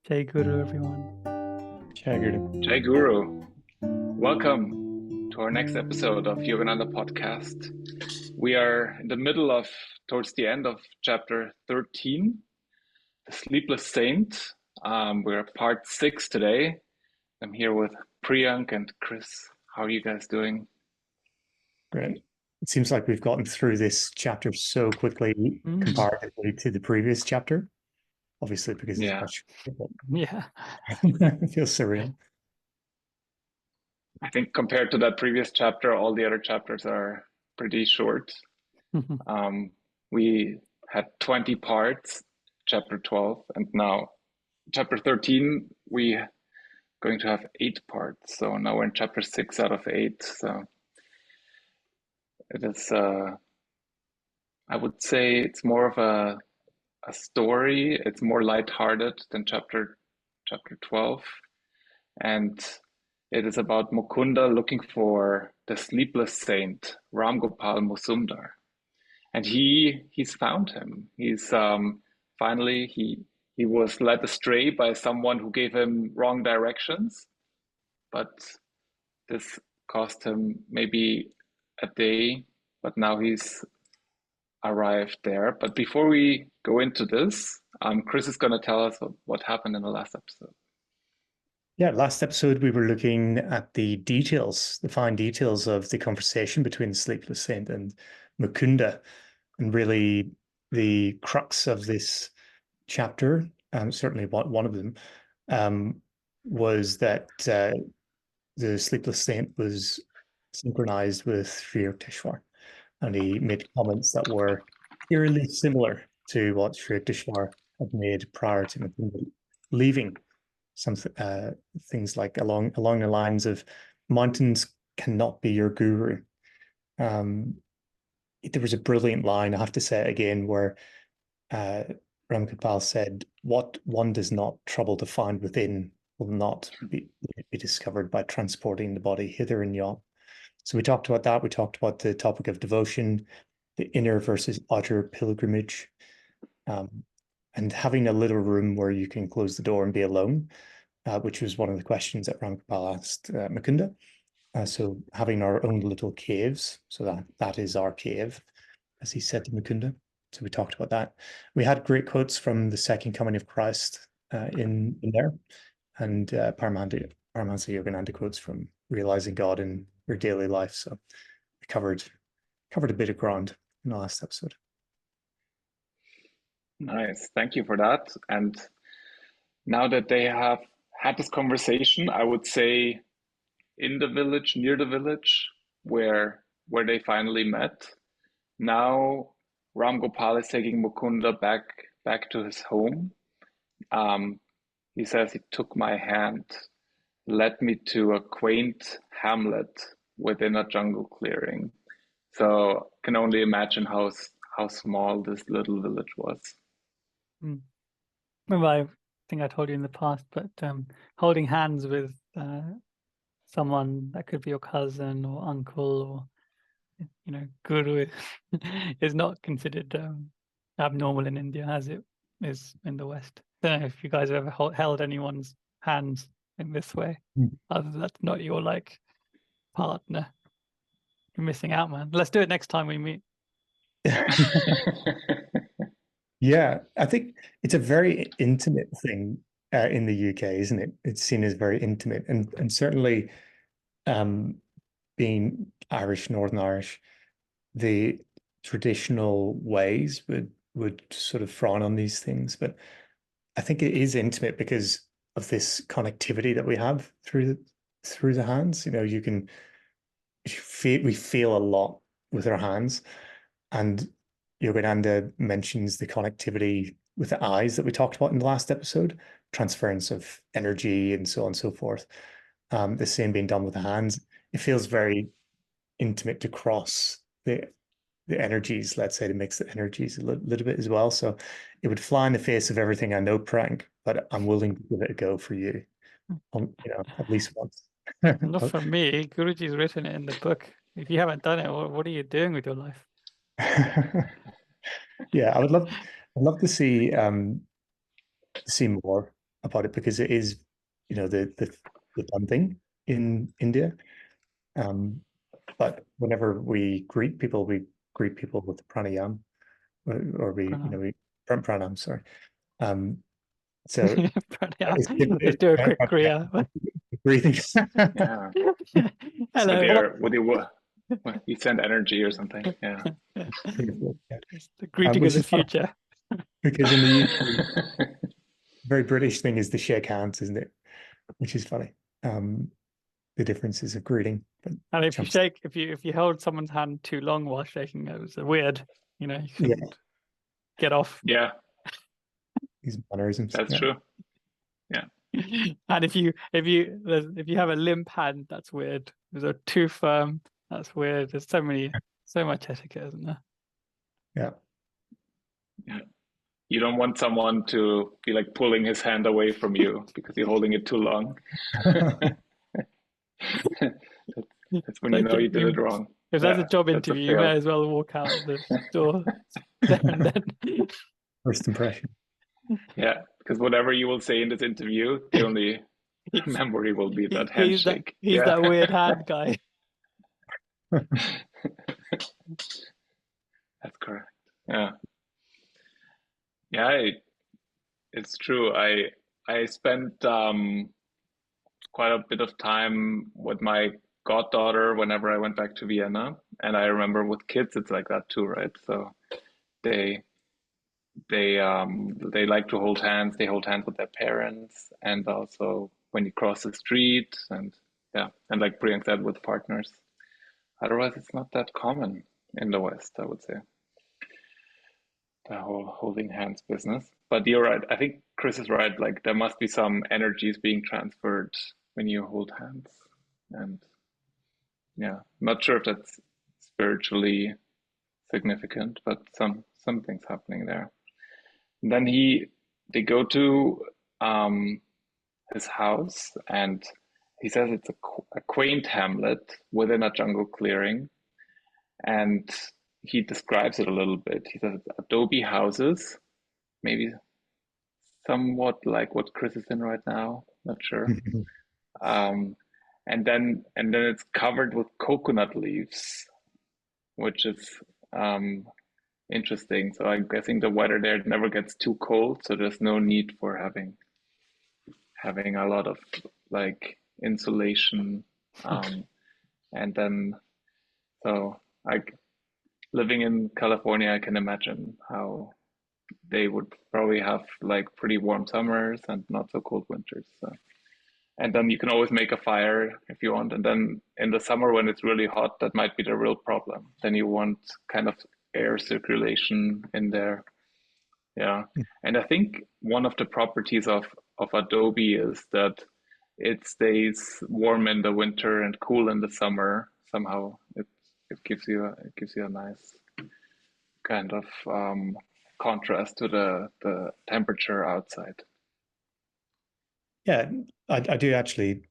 Jai Guru, everyone. Jai Guru. Jai Guru, welcome to our next episode of Yogananda podcast. We are in the middle of, towards the end of chapter 13, the Sleepless Saint. We're at part 6 today. I'm here with Priyank and Chris. How are you guys doing? Great. It seems like we've gotten through this chapter so quickly comparatively to the previous chapter. Obviously, because it's much Yeah. it feels surreal. I think compared to that previous chapter, all the other chapters are pretty short. We had 20 parts, chapter 12, and now chapter 13, we're going to have 8 parts. So now we're in chapter 6 out of 8. So it is, I would say it's more of a story. It's more lighthearted than chapter 12. And it is about Mukunda looking for the Sleepless Saint, Ram Gopal Musumdar. And he's found him. He's finally he was led astray by someone who gave him wrong directions, but this cost him maybe a day, but now he's arrived there. But before we go into this, Chris is going to tell us what happened in the last episode. Yeah, last episode we were looking at the details, the fine details of the conversation between the Sleepless Saint and Mukunda, and really the crux of this chapter, certainly one of them, was that the Sleepless Saint was synchronized with Sri Yukteswar, and he made comments that were eerily similar to what Sri Yukteswar had made prior to Mukunda leaving. Some things like along the lines of mountains cannot be your guru. There was a brilliant line, I have to say it again, where Ram Gopal said, "What one does not trouble to find within will not be discovered by transporting the body hither and yon." So we talked about that. We talked about the topic of devotion, the inner versus outer pilgrimage, and having a little room where you can close the door and be alone, which was one of the questions that Ram Gopal asked Mukunda. So having our own little caves, so that is our cave, as he said to Mukunda. So we talked about that. We had great quotes from the Second Coming of Christ in there, and Paramahansa Yogananda quotes from Realizing God in Your Daily Life. So we covered a bit of ground in the last episode. Nice, thank you for that. And now that they have had this conversation, I would say in the village, near the village, where they finally met. Now Ram Gopal is taking Mukunda back to his home. He says he took my hand, led me to a quaint hamlet within a jungle clearing. So I can only imagine how small this little village was. Remember, I think I told you in the past, but holding hands with someone that could be your cousin or uncle or guru is not considered abnormal in India as it is in the West. I don't know if you guys have ever held anyone's hands in this way. Other than that's not your partner. You're missing out, man. Let's do it next time we meet. Yeah, I think it's a very intimate thing in the UK, isn't it? It's seen as very intimate, and certainly being Irish, Northern Irish, the traditional ways would sort of frown on these things, but I think it is intimate because of this connectivity that we have through the hands. We feel a lot with our hands, and Yogananda mentions the connectivity with the eyes that we talked about in the last episode, transference of energy and so on and so forth. The same being done with the hands. It feels very intimate to cross the energies, let's say, to mix the energies a little bit as well. So it would fly in the face of everything I know, Prank, but I'm willing to give it a go for you, at least once. Not for me. Guruji's written it in the book. If you haven't done it, what are you doing with your life? Yeah, I'd love to see more about it because it is, the done thing in India. But whenever we greet people with pranayam, or we pranam, sorry. So Let's do a quick kriya. breathing. Yeah. Hello. You send energy or something. Yeah. It's the greeting of the future. Because in the UK, very British thing is the shake hands, isn't it? Which is funny. The differences of greeting. But and if you hold someone's hand too long while shaking, it was weird. You shouldn't get off. Yeah. These mannerisms. That's true. Yeah. And if you have a limp hand, that's weird. If they're too firm, that's weird. There's so much etiquette, isn't there? Yeah. Yeah. You don't want someone to be like pulling his hand away from you because you're holding it too long. That's when you know you did it wrong. If that's a job interview, you may as well walk out the door there and then. First impression. Yeah, because whatever you will say in this interview, the only memory will be that handshake. He's that weird hand guy. That's correct. Yeah. Yeah, it's true. I spent quite a bit of time with my goddaughter whenever I went back to Vienna, and I remember with kids it's like that too, right? So they like to hold hands. They hold hands with their parents, and also when you cross the street, and like Priyank said, with partners. Otherwise, it's not that common in the West, I would say. The whole holding hands business. But you're right. I think Chris is right. Like there must be some energies being transferred when you hold hands, and I'm not sure if that's spiritually significant, but something's happening there. And then they go to his house, and he says it's a quaint hamlet within a jungle clearing, and he describes it a little bit. He says it's adobe houses, maybe somewhat like what Chris is in right now, not sure. And then it's covered with coconut leaves, which is interesting. So I'm guessing the weather there never gets too cold, so there's no need for having a lot of like insulation. And then so living in California, I can imagine how they would probably have like pretty warm summers and not so cold winters. So. And then you can always make a fire if you want. And then in the summer when it's really hot, that might be the real problem. Then you want kind of air circulation in there. Yeah. And I think one of the properties of adobe is that it stays warm in the winter and cool in the summer. Somehow it gives you a nice kind of contrast to the temperature outside. Yeah, I do actually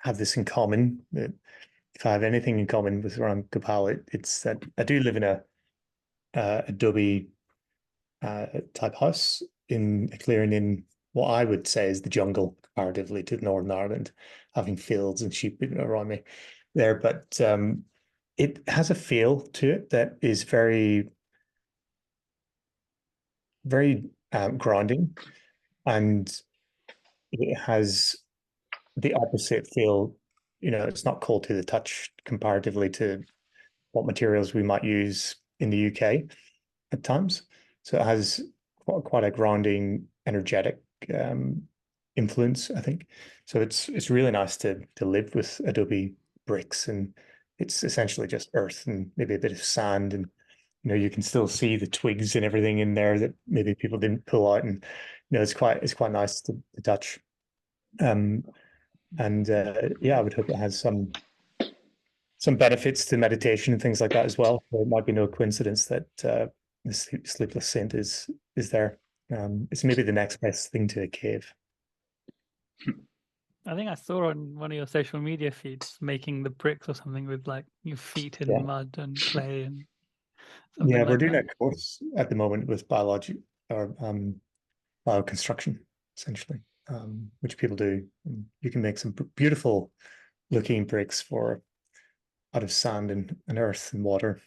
have this in common. If I have anything in common with Gopal, it's that I do live in a adobe type house in a clearing in what I would say is the jungle comparatively to Northern Ireland, having fields and sheep around me there. But it has a feel to it that is very, very grounding, and it has the opposite feel. It's not cold to the touch comparatively to what materials we might use in the UK at times. So it has quite a grounding, energetic influence, I think. So it's really nice to live with adobe bricks, and it's essentially just earth and maybe a bit of sand, and you can still see the twigs and everything in there that maybe people didn't pull out, and it's quite nice to touch. I would hope it has some benefits to meditation and things like that as well. So it might be no coincidence that the Sleepless Saint is there. It's maybe the next best thing to a cave. I think I saw on one of your social media feeds making the bricks or something with like your feet in mud and clay and something. Yeah, like we're doing that. a course at the moment with biology or bioconstruction, essentially. which people do. You can make some beautiful looking bricks out of sand and earth and water.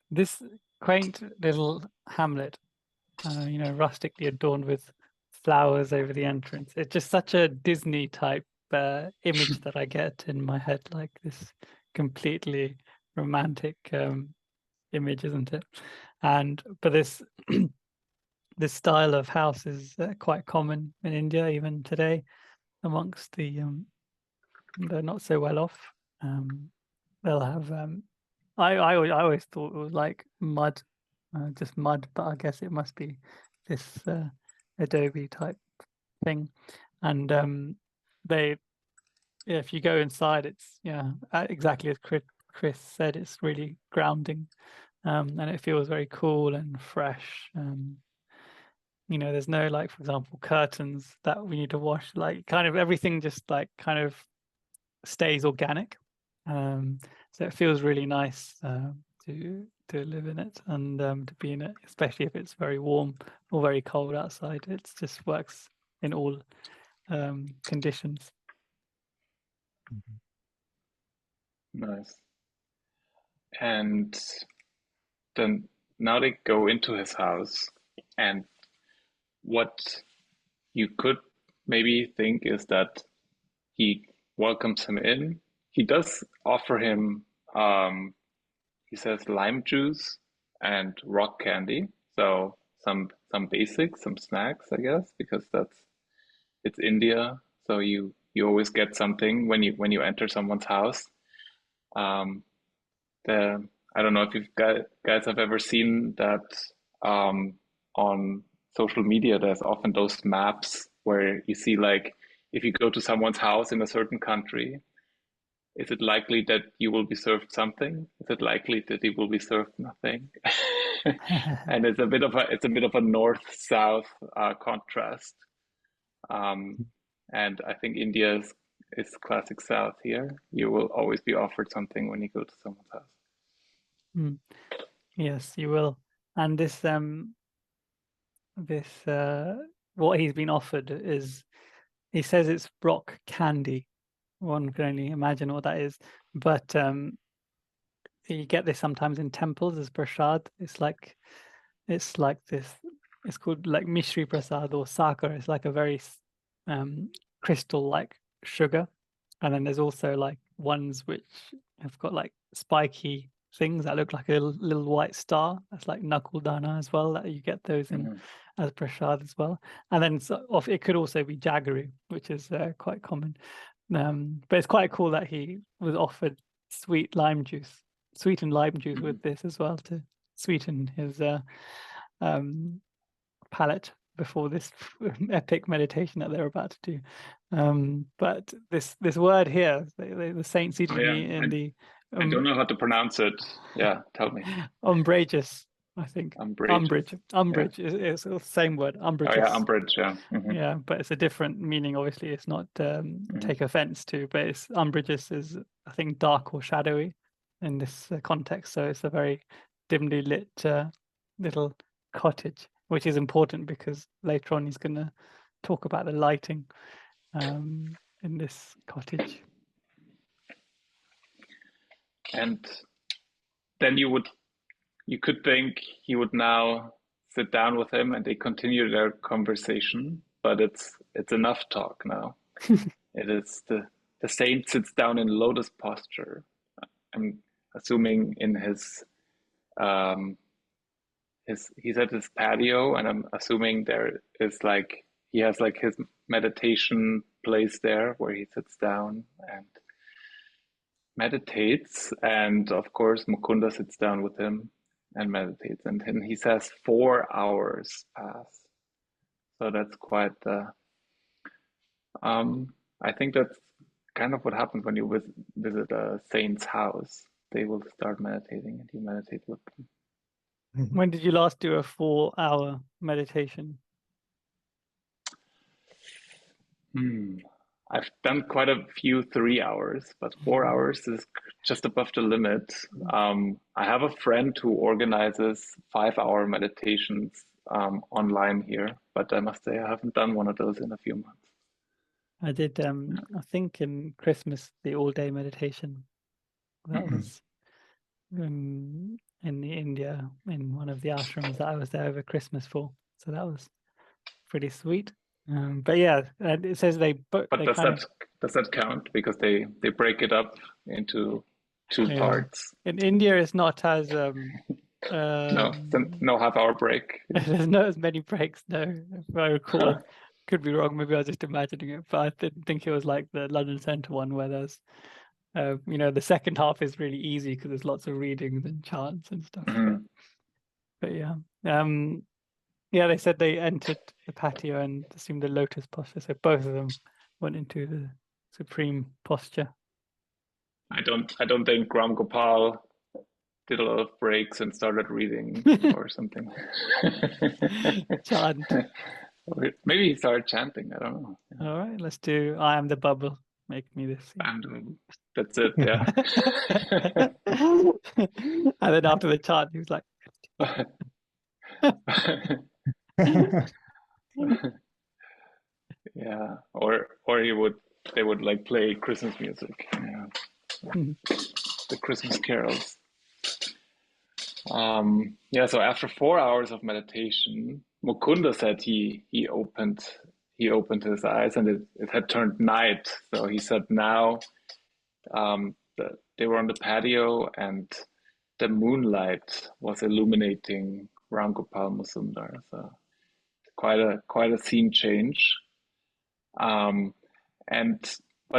This quaint little hamlet, rustically adorned with flowers over the entrance. It's just such a Disney type image that I get in my head, like this completely romantic image, isn't it? But this this style of house is quite common in India even today amongst the not so well off. They'll have I always thought it was like mud, just mud, but I guess it must be this adobe type thing. And if you go inside, it's exactly as Chris said, it's really grounding, and it feels very cool and fresh. There's no, like, for example, curtains that we need to wash. Like, kind of everything just like kind of stays organic. So it feels really nice to live in it and to be in it, especially if it's very warm or very cold outside. It just works in all conditions. Nice. And then now they go into his house, and what you could maybe think is that he welcomes him in. He does offer him, he says, lime juice and rock candy. So some basics, some snacks, I guess, because it's India. So you always get something when you enter someone's house. I don't know if you guys have ever seen that on social media. There's often those maps where you see, like, if you go to someone's house in a certain country, is it likely that you will be served something? Is it likely that you will be served nothing? And it's a bit of a north-south contrast. And I think India is classic south here. You will always be offered something when you go to someone's house. Yes, you will. And this what he's been offered is, he says it's rock candy. One can only imagine what that is. But you get this sometimes in temples as prasad. It's like this. It's called like mishri prasad or sakar. It's like a very crystal-like sugar. And then there's also like ones which have got like spiky things that look like a little white star. That's like knuckle dana as well. That you get those in as prasad as well. And then it could also be jaggery, which is quite common. But it's quite cool that he was offered sweetened lime juice with this as well, to sweeten his palate before this epic meditation that they're about to do. But this word here, the saint seated me in the I don't know how to pronounce it. Yeah, tell me. Umbrageous, I think. Umbrage is the same word. Umbrageous. Oh yeah, umbrage. Yeah. Yeah, but it's a different meaning. Obviously, it's not take offense to, but it's umbrageous is, I think, dark or shadowy in this context. So it's a very dimly lit little cottage, which is important because later on he's going to talk about the lighting in this cottage. And then you could think he would now sit down with him and they continue their conversation, but it's enough talk now. It is the saint sits down in lotus posture. I'm assuming in his he's at his patio, and I'm assuming there is like he has like his meditation place there where he sits down and meditates, and of course Mukunda sits down with him and meditates, and then he says 4 hours pass. So that's quite I think that's kind of what happens when you visit a saint's house. They will start meditating and you meditate with them. When did you last do a 4-hour meditation? I've done quite a few 3 hours, but 4 hours is just above the limit. I have a friend who organizes 5-hour meditations online here, but I must say I haven't done one of those in a few months. I did, I think in Christmas, the all-day meditation. That was in the India, in one of the ashrams that I was there over Christmas for. So that was pretty sweet. But yeah, it says they But they does kind that count? Because they break it up into two Yeah. parts. in India it's not as No half-hour break. there's not as many breaks, no, if I recall. Could be wrong, maybe I was just imagining it, but I didn't think it was like the London Centre one where there's you know, the second half is really easy because there's lots of readings and chants and stuff. Mhm. But yeah. Yeah, they said they entered the patio and assumed the lotus posture. So both of them went into the supreme posture. I don't think Ram Gopal did a lot of breaks and started reading or something. Chant. Or maybe he started chanting. I don't know. All right, let's do I am the bubble. Make me this. And that's it. Yeah. And then after the chant, he was like, Yeah. Or they would like play Christmas music. Yeah. The Christmas carols. Yeah, so after 4 hours of meditation, Mukunda said he opened his eyes and it had turned night. So he said now they were on the patio and the moonlight was illuminating Ram Gopal Musundar. So quite a scene change. But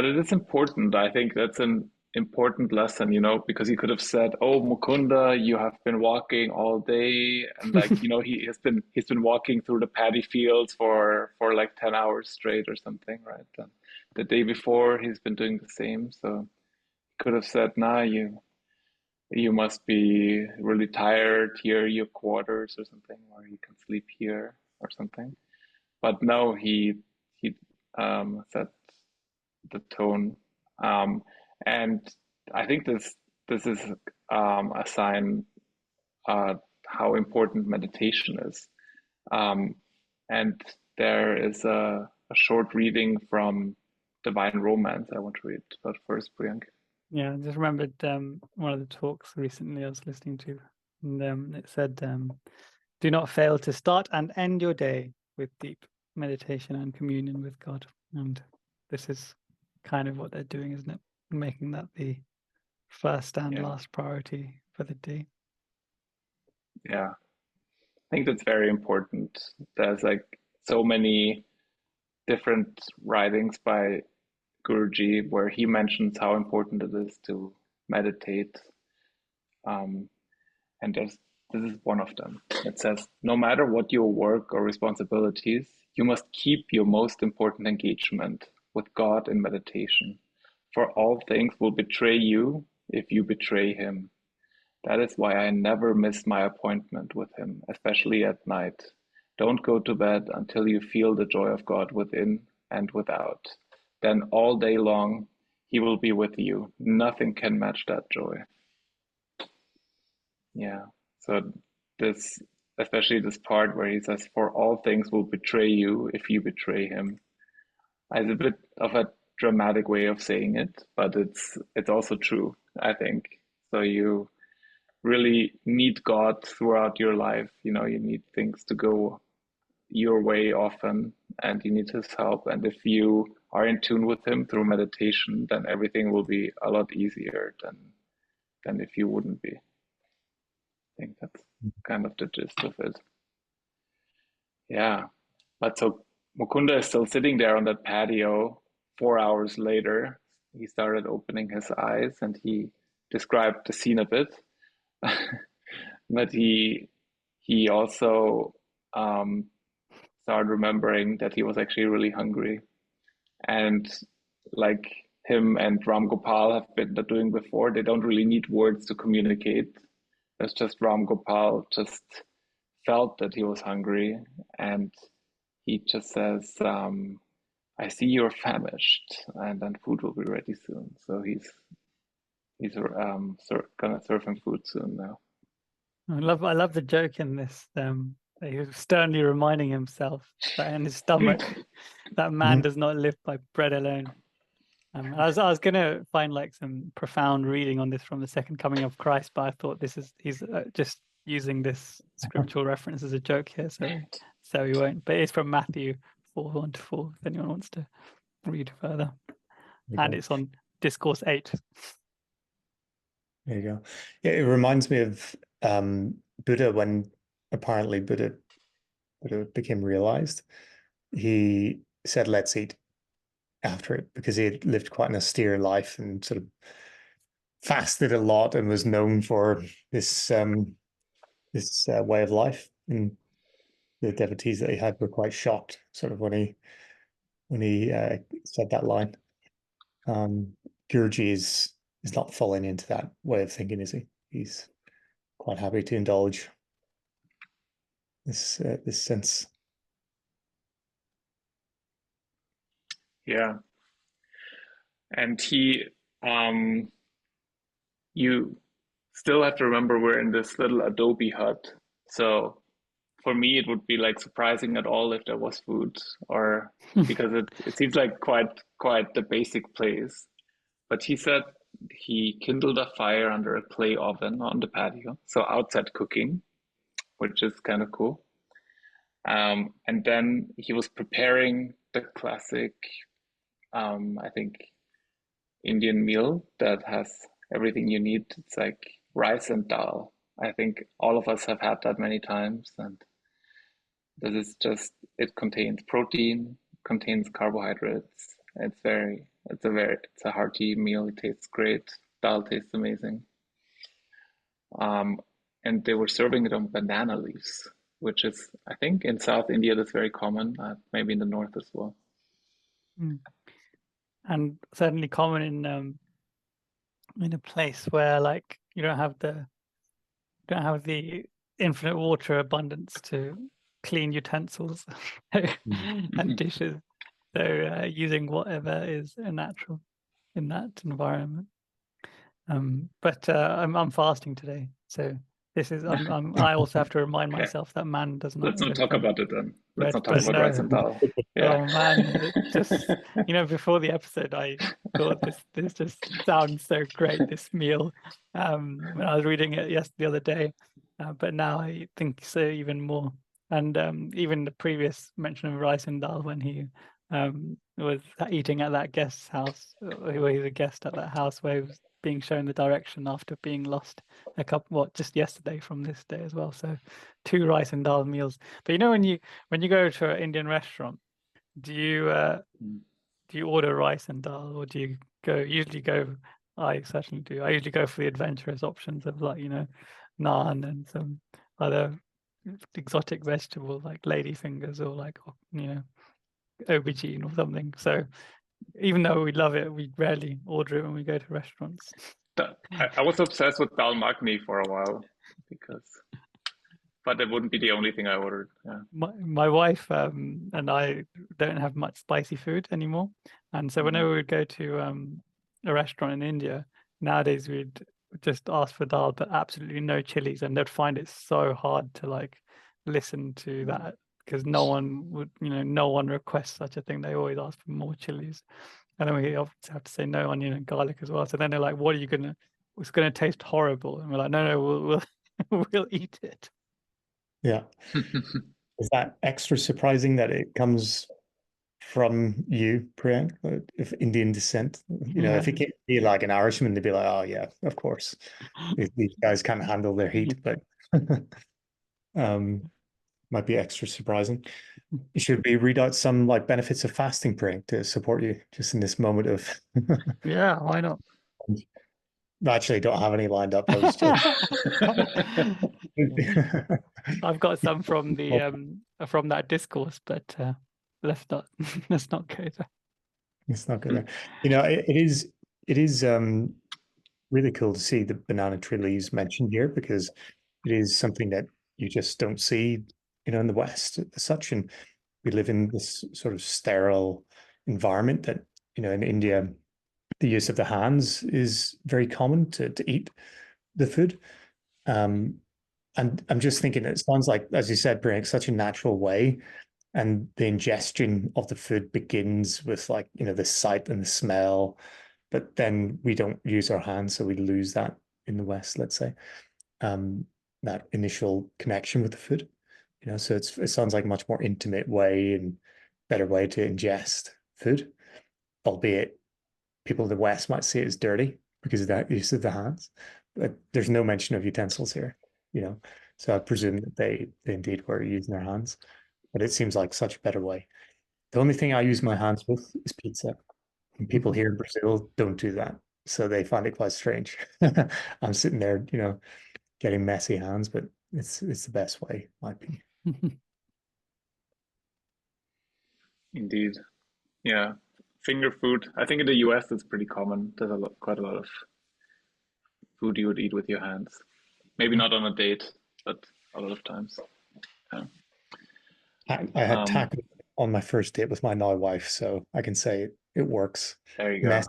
it is important. I think that's an important lesson, you know, because he could have said, "Oh, Mukunda, you have been walking all day," and like, you know, he's been walking through the paddy fields for like 10 hours straight or something, right? And the day before, he's been doing the same. So he could have said, "Nah, you must be really tired. Here are your quarters or something, or you can sleep here or something." But no, he set the tone, and I think this is a sign how important meditation is. And there is a short reading from Divine Romance I want to read, but first, Priyank. Yeah, I just remembered one of the talks recently I was listening to, and it said, "Do not fail to start and end your day with deep meditation and communion with God." And this is kind of what they're doing, isn't it? Making that the first and last priority for the day. Yeah, I think that's very important. There's like so many different writings by Guruji where he mentions how important it is to meditate. And this is one of them. It says, no matter what your work or responsibilities, you must keep your most important engagement with God in meditation. For all things will betray you if you betray him. That is why I never miss my appointment with him, especially at night. Don't go to bed until you feel the joy of God within and without. Then all day long, he will be with you. Nothing can match that joy. Yeah. So this, especially this part where he says, for all things will betray you if you betray him. It's a bit of a dramatic way of saying it, but it's also true, I think. So you really need God throughout your life. You know, you need things to go your way often, and you need his help. And if you are in tune with him through meditation, then everything will be a lot easier than if you wouldn't be. I think that's kind of the gist of it. Yeah. But so Mukunda is still sitting there on that patio 4 hours later. He started opening his eyes and he described the scene a bit. But he also started remembering that he was actually really hungry. And like him and Ram Gopal have been doing before, they don't really need words to communicate. It's just Ram Gopal just felt that he was hungry, and he just says, I see you're famished, and then food will be ready soon. So he's gonna serve him food soon now. I love the joke in this. He was sternly reminding himself that in his stomach, that man does not live by bread alone. I was gonna find like some profound reading on this from the second coming of Christ, but I thought he's just using this scriptural reference as a joke here, so we won't. But it's from Matthew 4:1-4. If anyone wants to read further, and it's on Discourse 8. There you go. Yeah, it reminds me of Buddha, when apparently Buddha became realized. He said, "Let's eat," after it, because he had lived quite an austere life and sort of fasted a lot and was known for this way of life. And the devotees that he had were quite shocked, sort of, when he said that line. Guruji is not falling into that way of thinking, is he? He's quite happy to indulge this sense. Yeah. And you still have to remember we're in this little adobe hut. So for me, it would be like surprising at all if there was food, or because it seems like quite the basic place. But he said he kindled a fire under a clay oven on the patio, so outside cooking, which is kind of cool. And then he was preparing the classic, I think, Indian meal that has everything you need. It's like rice and dal. I think all of us have had that many times, and this is just, it contains protein, contains carbohydrates. It's a hearty meal. It tastes great. Dal tastes amazing. And they were serving it on banana leaves, which is, I think, in South India, that's very common, maybe in the north as well. And certainly common in a place where, like, you don't have the infinite water abundance to clean utensils and dishes. So using whatever is natural in that environment. But I'm fasting today, so this is I also have to remind myself that man does not. Let's not talk about it then. Let's not talk about rice and dal. Yeah. Oh man, it just, before the episode, I thought this just sounds so great, this meal. When I was reading it the other day, but now I think so even more. And even the previous mention of rice and dal, when he was eating at that guest's house, where he was a guest at that house, where he was being shown the direction after being lost just yesterday from this day as well. So 2 rice and dal meals. But when you go to an Indian restaurant, do you order rice and dal, or do you usually go? I certainly do. I usually go for the adventurous options of, like, naan and some other exotic vegetable like lady fingers, or like aubergine or something. So even though we love it, we rarely order it when we go to restaurants. I was obsessed with dal makhani for a while, but it wouldn't be the only thing I ordered. Yeah. My wife and I don't have much spicy food anymore, and so whenever we would go to a restaurant in India nowadays, we'd just ask for dal, but absolutely no chilies, and they'd find it so hard to like listen to that, because no one requests such a thing. They always ask for more chilies, and then we obviously have to say no onion and garlic as well. So then they're like, "What are you gonna? It's gonna taste horrible," and we're like, "No, we'll eat it." Yeah. Is that extra surprising that it comes from you, Priyank, of Indian descent? If it came to be like an Irishman, they'd be like, "Oh yeah, of course, these guys can't handle their heat," but might be extra surprising. Should we read out some like benefits of fasting, Priyank, to support you just in this moment of? Yeah, why not? I actually don't have any lined up. I was just... I've got some from that discourse, but let's not go there. Let's not go there. It is really cool to see the banana tree leaves mentioned here, because it is something that you just don't see, in the West as such. And we live in this sort of sterile environment that, in India, the use of the hands is very common to eat the food. And I'm just thinking, it sounds like, as you said, Brian, such a natural way. And the ingestion of the food begins with, like, the sight and the smell, but then we don't use our hands, so we lose that in the West, let's say, that initial connection with the food. So it sounds like a much more intimate way and better way to ingest food, albeit people in the West might see it as dirty because of that use of the hands. But there's no mention of utensils here, So I presume that they indeed were using their hands, but it seems like such a better way. The only thing I use my hands with is pizza. And people here in Brazil don't do that, so they find it quite strange. I'm sitting there, getting messy hands, but it's the best way, in my opinion. Indeed. Yeah. Finger food. I think in the US it's pretty common. There's quite a lot of food you would eat with your hands. Maybe not on a date, but a lot of times. Yeah. I had taco on my first date with my now wife, so I can say it works. There you go. There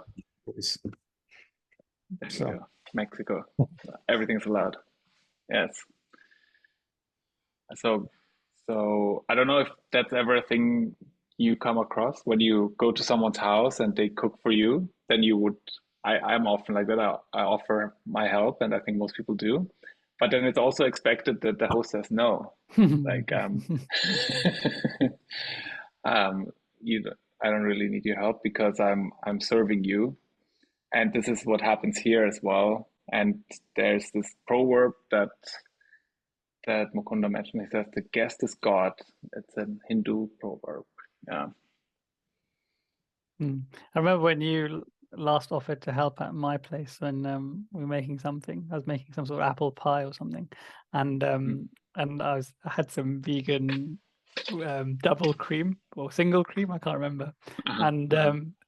So. you go. Mexico. Everything's allowed. Yes. So I don't know if that's ever a thing you come across when you go to someone's house and they cook for you. Then you would. I'm often like that. I offer my help, and I think most people do. But then it's also expected that the host says no. Like, I don't really need your help because I'm serving you. And this is what happens here as well. And there's this proverb that Mukunda mentioned. He says, "The guest is God." It's a Hindu proverb. Yeah. I remember when you last offered to help at my place when we were making something. I was making some sort of apple pie or something, and I had some vegan double cream or single cream. I can't remember. And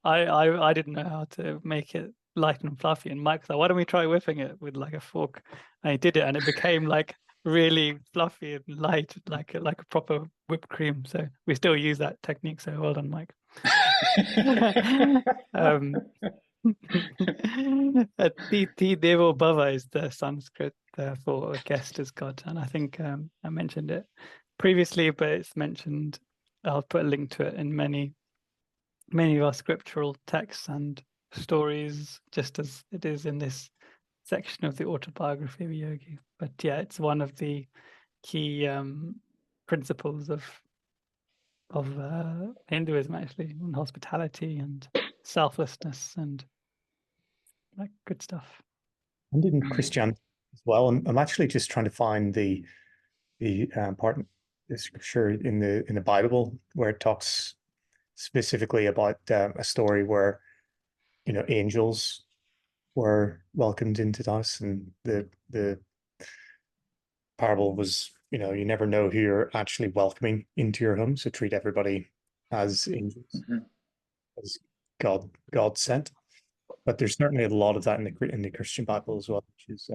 I didn't know how to make it light and fluffy. And Mike was like, "Why don't we try whipping it with like a fork?" And he did it, and it became like really fluffy and light, like a proper whipped cream. So we still use that technique. So well done, Mike. Ti Devo Bhava is the Sanskrit for guest as God, and I think I mentioned it previously, but it's mentioned. I'll put a link to it in many of our scriptural texts and stories, just as it is in this section of the Autobiography of a Yogi. But yeah, it's one of the key principles of Hinduism, actually, and hospitality and selflessness and like good stuff. And in Christianity as well. I'm actually just trying to find the part of the scripture in the Bible where it talks specifically about a story where angels were welcomed into the house, and the parable was you never know who you're actually welcoming into your home, so treat everybody as angels, as God sent. But there's certainly a lot of that in the Christian Bible as well, which is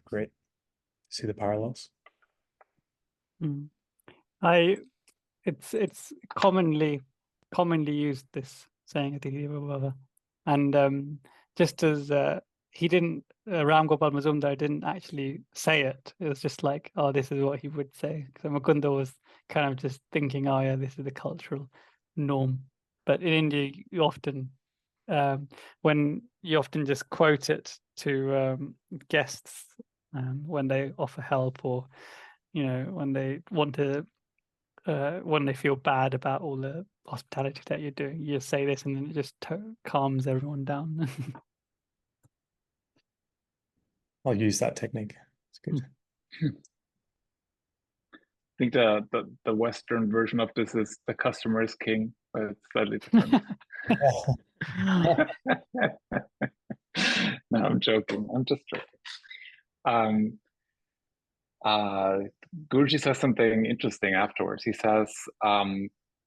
great to see the parallels. It's commonly used, this saying, and just as he didn't, Ram Gopal Mazumdar didn't actually say it. It was just like, oh, this is what he would say. So Mukunda was kind of just thinking, oh yeah, this is the cultural norm. But in India, you often just quote it to guests when they offer help, or when they want to when they feel bad about all the hospitality that you're doing. You just say this, and then it just calms everyone down. I'll use that technique. It's good. I think the Western version of this is the customer is king, but it's slightly different. No, I'm joking. I'm just joking. Guruji says something interesting afterwards. He says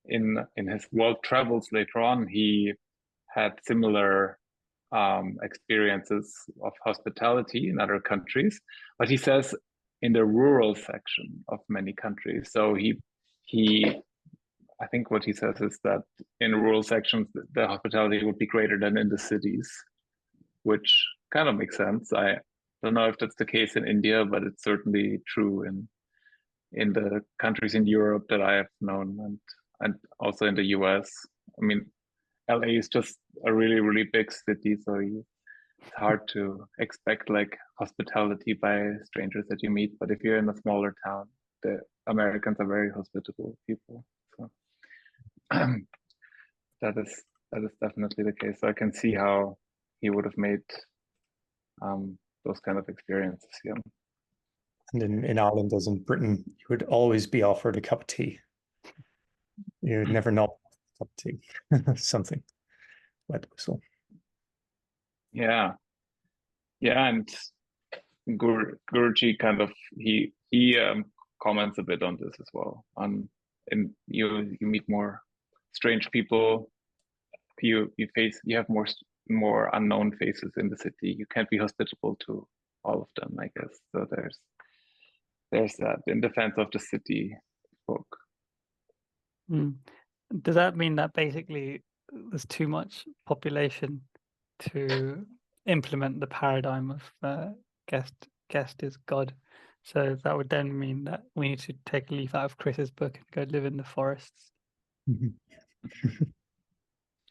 in his world travels later on, he had similar experiences of hospitality in other countries, but he says in the rural section of many countries. So I think what he says is that in rural sections, the hospitality would be greater than in the cities, which kind of makes sense. don't know if that's the case in India, but it's certainly true in the countries in Europe that I have known, and also in the US. I mean, LA is just a really, really big city, so it's hard to expect like hospitality by strangers that you meet. But if you're in a smaller town, the Americans are very hospitable people. So that is definitely the case. So I can see how he would have made those kind of experiences. Yeah. And in Ireland, as in Britain, you would always be offered a cup of tea. You would never not have a cup of tea. Something. Wet whistle. Yeah. Yeah, and Guruji kind of he comments a bit on this as well. And you meet more strange people. You have more unknown faces in the city. You can't be hospitable to all of them, I guess. So there's that in Defense of the City book. Does that mean that basically there's too much population to implement the paradigm of guest is God? So that would then mean that we need to take a leaf out of Chris's book and go live in the forests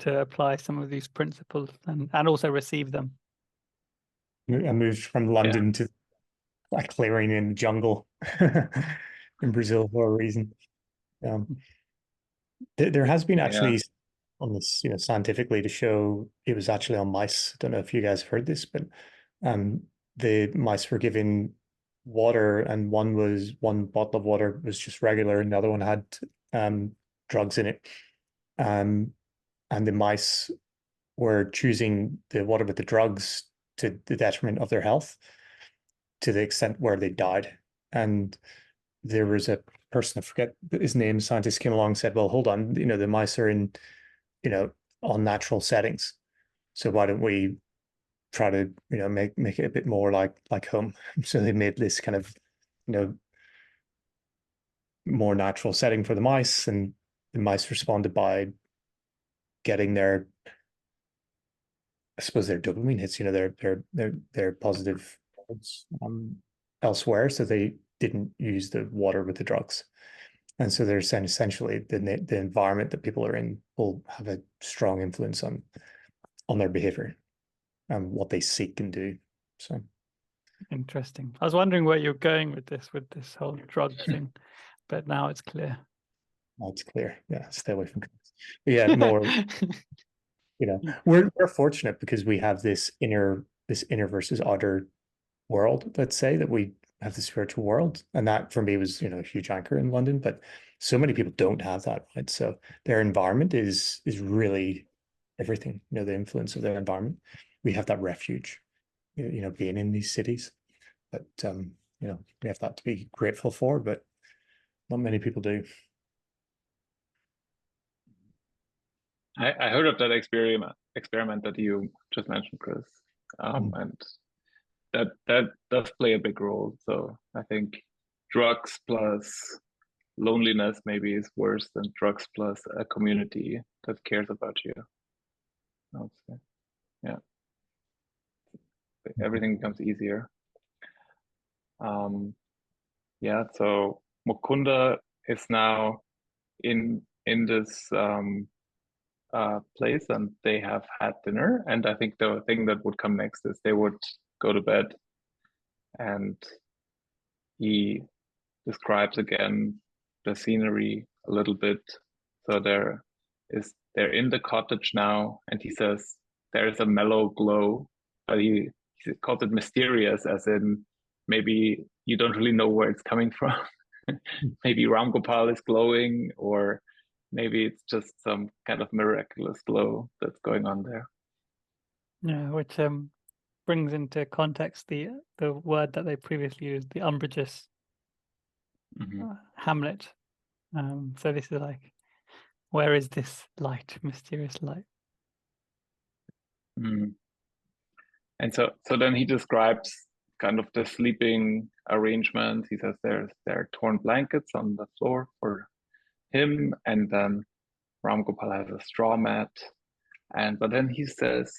to apply some of these principles and also receive them. I moved from London to a clearing in the jungle in Brazil for a reason. There has been actually on this, scientifically to show it was actually on mice. I don't know if you guys have heard this, but the mice were given water, and one bottle of water was just regular, and the other one had drugs in it. And the mice were choosing the water with the drugs to the detriment of their health, to the extent where they died. And there was a person, I forget his name, scientist came along and said, well, hold on, the mice are in, unnatural settings. So why don't we try to, make it a bit more like home? So they made this kind of, more natural setting for the mice, and the mice responded by getting their, I suppose, their dopamine hits, their positive elsewhere, so they didn't use the water with the drugs. And so they're saying essentially the environment that people are in will have a strong influence on their behavior and what they seek and do. So interesting. I was wondering where you're going with this whole drug thing, but now it's clear. Now it's clear. Yeah, stay away from drugs. Yeah, more. We're fortunate because we have this inner versus outer world, let's say, that we have the spiritual world, and that for me was a huge anchor in London. But so many people don't have that, right? So their environment is really everything. The influence of their environment. We have that refuge, being in these cities. But we have that to be grateful for, but not many people do. I heard of that experiment that you just mentioned, Chris, and that does play a big role. So I think drugs plus loneliness maybe is worse than drugs plus a community that cares about you. I would say, yeah, everything becomes easier. Yeah, so Mukunda is now in this place, and they have had dinner, and I think the thing that would come next is they would go to bed, and he describes again the scenery a little bit. So they're in the cottage now, and he says there is a mellow glow, but he calls it mysterious, as in maybe you don't really know where it's coming from. Maybe Ram Gopal is glowing, or maybe it's just some kind of miraculous glow that's going on there. Yeah, which brings into context the word that they previously used, the umbrageous hamlet. So this is like, where is this light, mysterious light? And so then he describes kind of the sleeping arrangement. He says there are torn blankets on the floor for him, and then Ram Gopal has a straw mat, but then he says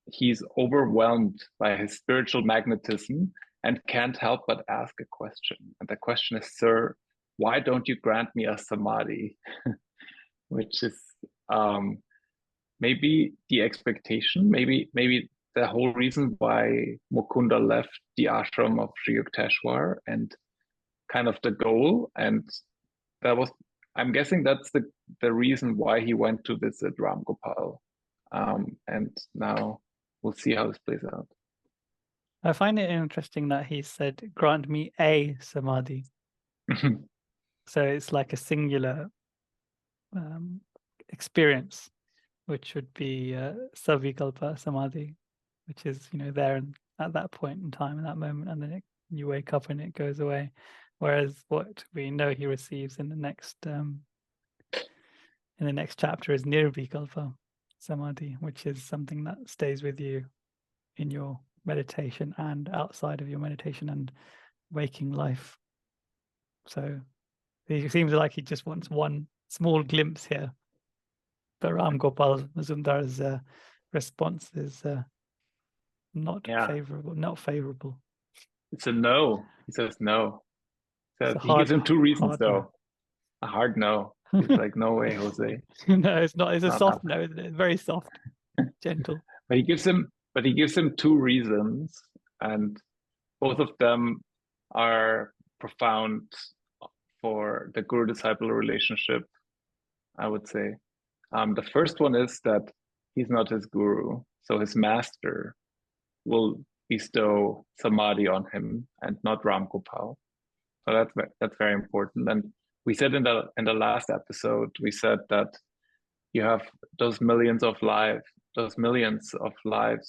he's overwhelmed by his spiritual magnetism and can't help but ask a question. And the question is, sir, why don't you grant me a samadhi? Which is maybe the expectation, maybe the whole reason why Mukunda left the ashram of Sri Yukteswar, and kind of the goal. And that was, I'm guessing that's the reason why he went to visit Ram Gopal. And now we'll see how this plays out. I find it interesting that he said, grant me a samadhi. So it's like a singular experience, which would be savikalpa samadhi, which is, there at that point in time, in that moment, and then you wake up and it goes away. Whereas what we know he receives in the next chapter is nirvikalpa samadhi, which is something that stays with you in your meditation and outside of your meditation and waking life. So he seems like he just wants one small glimpse here. But Ram Gopal Mazumdar's response is not favorable. It's a no. He says no. He gives him two reasons though. No. A hard no. He's like, no way, Jose. No, it's not. It's a soft no, isn't it? Very soft, gentle. But he gives him two reasons, and both of them are profound for the guru-disciple relationship, I would say. The first one is that he's not his guru, so his master will bestow samadhi on him and not Ram Gopal. So that's very important. And we said in the last episode, we said that you have those millions of lives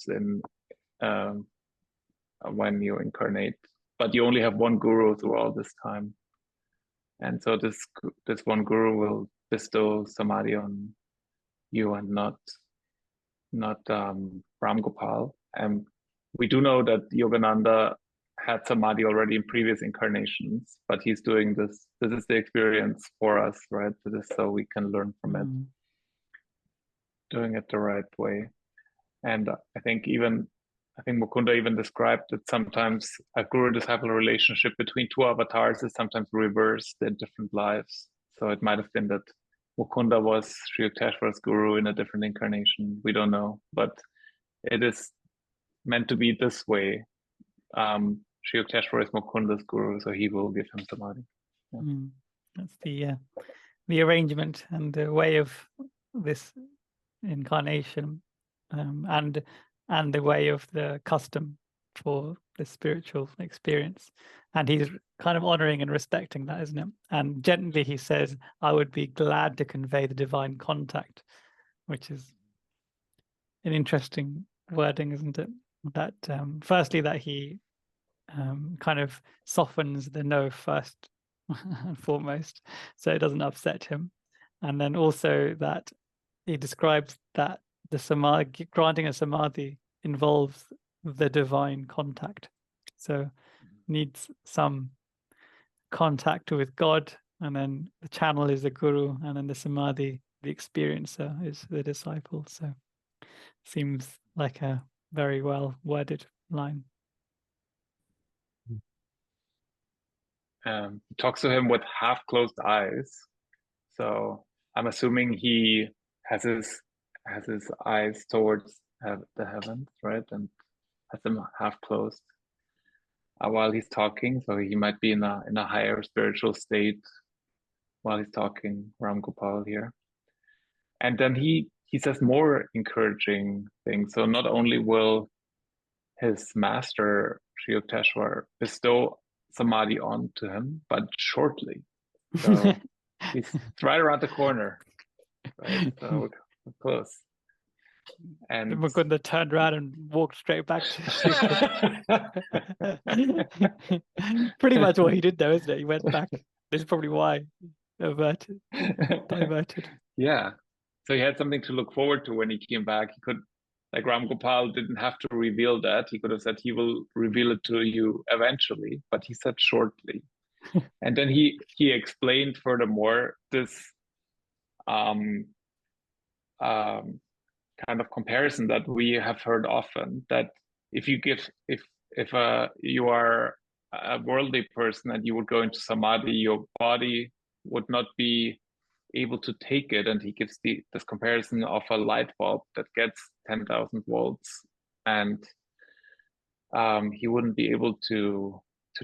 in when you incarnate, but you only have one guru through all this time. And so this one guru will bestow samadhi on you and not Ram Gopal. And we do know that Yogananda had samadhi already in previous incarnations, but he's doing this. This is the experience for us, right? This is so we can learn from it, doing it the right way. And I think Mukunda even described that sometimes a guru-disciple relationship between two avatars is sometimes reversed in different lives. So it might have been that Mukunda was Sri Yukteswar's guru in a different incarnation. We don't know, but it is meant to be this way. Sri Yukteswar is Mukunda's guru, so he will give him samadhi. Yeah. That's the arrangement and the way of this incarnation, and the way of the custom for the spiritual experience. And he's kind of honoring and respecting that, isn't it? And gently he says, I would be glad to convey the divine contact, which is an interesting wording, isn't it? That firstly, that he kind of softens the no first and foremost, so it doesn't upset him. And then also that he describes that the samadhi, granting a samadhi, involves the divine contact. So needs some contact with God, and then the channel is the guru, and then the samadhi, the experiencer, is the disciple. So seems like a very well worded line. He talks to him with half closed eyes. So I'm assuming he has his eyes towards the heavens, right? And has them half closed while he's talking. So he might be in a higher spiritual state while he's talking, Ram Gopal here. And then he says more encouraging things. So not only will his master, Sri Yukteswar, bestow samadhi onto him, but shortly. So it's right around the corner, right? So we're close. And Mukunda turned around and walked straight back to pretty much what he did though, isn't it? He went back. This is probably why diverted. Yeah. So he had something to look forward to when he came back. He could, like Ram Gopal didn't have to reveal that. He could have said he will reveal it to you eventually, but he said shortly. And then he explained furthermore this kind of comparison that we have heard often, that if you you are a worldly person and you would go into samadhi, your body would not be able to take it. And he gives this comparison of a light bulb that gets 10,000 volts, and he wouldn't be able to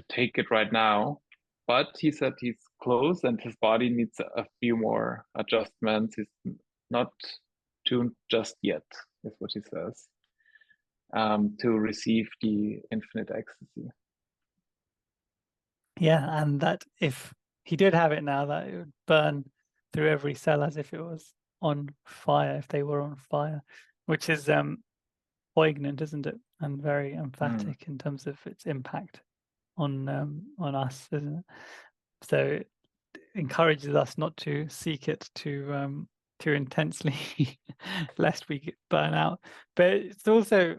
take it right now. But he said he's close and his body needs a few more adjustments. He's not tuned just yet, is what he says, to receive the infinite ecstasy. Yeah, and that if he did have it now, that it would burn through every cell as if it was on fire, if they were on fire, which is poignant, isn't it? And very emphatic in terms of its impact on us, isn't it? So it encourages us not to seek it too intensely, lest we burn out. But it's also,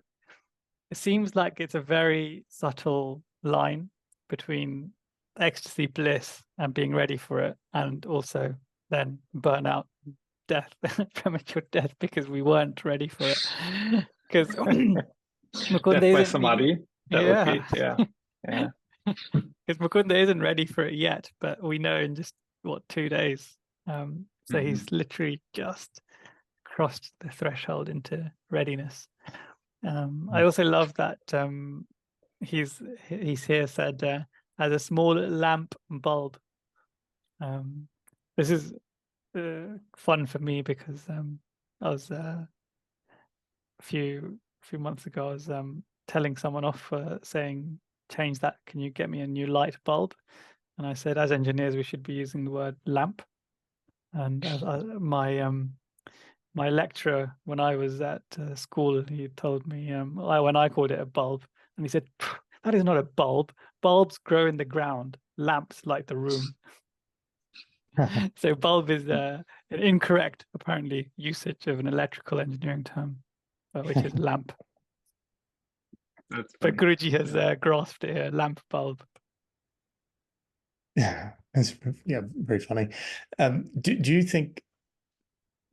it seems like it's a very subtle line between ecstasy, bliss, and being ready for it, and also then burnout, death, premature death, because we weren't ready for it. Because Mukunda death by isn't samadhi. That would be, yeah. Because Mukunda isn't ready for it yet, but we know in just 2 days. So he's literally just crossed the threshold into readiness. I also love that he's here said as a small lamp bulb. This is fun for me because I was a few months ago, I was telling someone off for saying, change that, can you get me a new light bulb? And I said, as engineers, we should be using the word lamp. And as my lecturer, when I was at school, he told me when I called it a bulb, and he said, that is not a bulb. Bulbs grow in the ground. Lamps light the room. So bulb is an incorrect, apparently, usage of an electrical engineering term, which is lamp. But Guruji has grasped it here, lamp bulb. Yeah, that's very funny. Do you think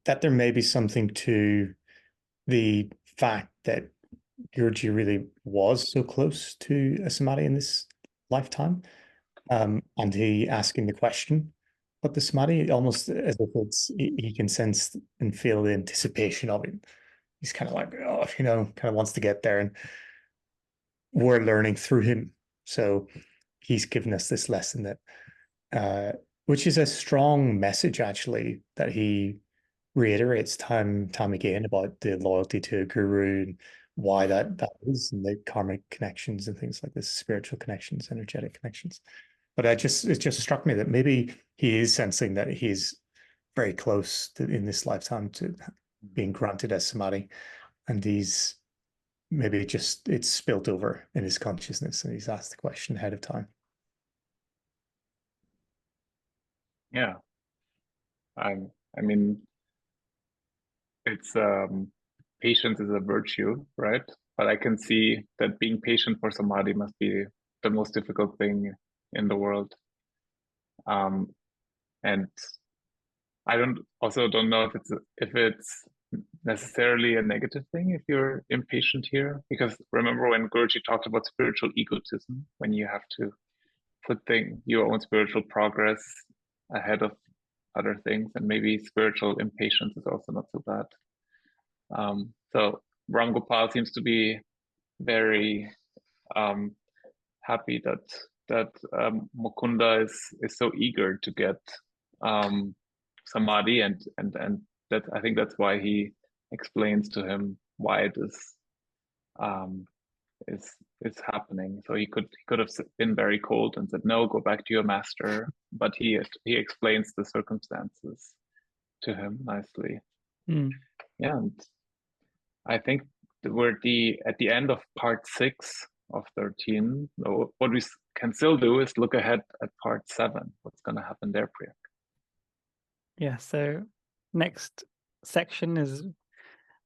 that there may be something to the fact that Guruji really was so close to a samadhi in this lifetime, and he asking the question, but the samadhi, almost as if he can sense and feel the anticipation of it. He's kind of like, kind of wants to get there, and we're learning through him. So he's given us this lesson that, which is a strong message actually, that he reiterates time again about the loyalty to a guru and why that is, and the karmic connections and things like this, spiritual connections, energetic connections. But it just struck me that maybe he is sensing that he's very close in this lifetime to being granted as samadhi, and he's maybe it's spilt over in his consciousness, and he's asked the question ahead of time. Yeah, I mean, it's patience is a virtue, right? But I can see that being patient for samadhi must be the most difficult thing in the world. And I don't know if it's necessarily a negative thing if you're impatient here, because remember when Guruji talked about spiritual egotism, when you have to put your own spiritual progress ahead of other things, and maybe spiritual impatience is also not so bad. So Ram Gopal seems to be very happy that Mukunda is so eager to get samadhi, and that I think that's why he explains to him why it is happening. So he could have been very cold and said, no, go back to your master, but he explains the circumstances to him nicely. Yeah, and I think we're at the end of part 6 of 13. What we can still do is look ahead at part 7. What's going to happen there, Priya? Yeah, so next section is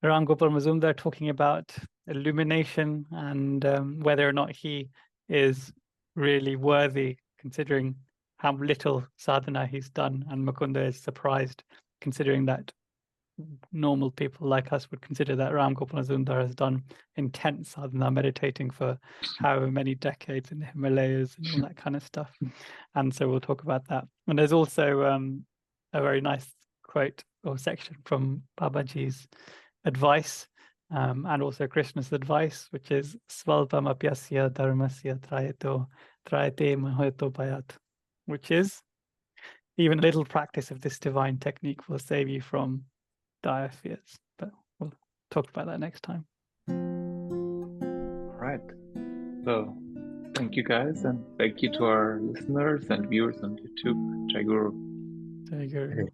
Ram Gopal Mazumdar talking about illumination and whether or not he is really worthy, considering how little sadhana he's done. And Mukunda is surprised, considering that normal people like us would consider that Ram Gopal Sundar has done intense sadhana, meditating for however many decades in the Himalayas and all that kind of stuff. And so we'll talk about that. And there's also a very nice quote or section from Babaji's advice, and also Krishna's advice, which is Svalpam apyasya dharmasya trayate mahoto payat, which is even a little practice of this divine technique will save you from dire fears. But we'll talk about that next time. All right. So thank you guys, and thank you to our listeners and viewers on YouTube. Jai Guru. There you go.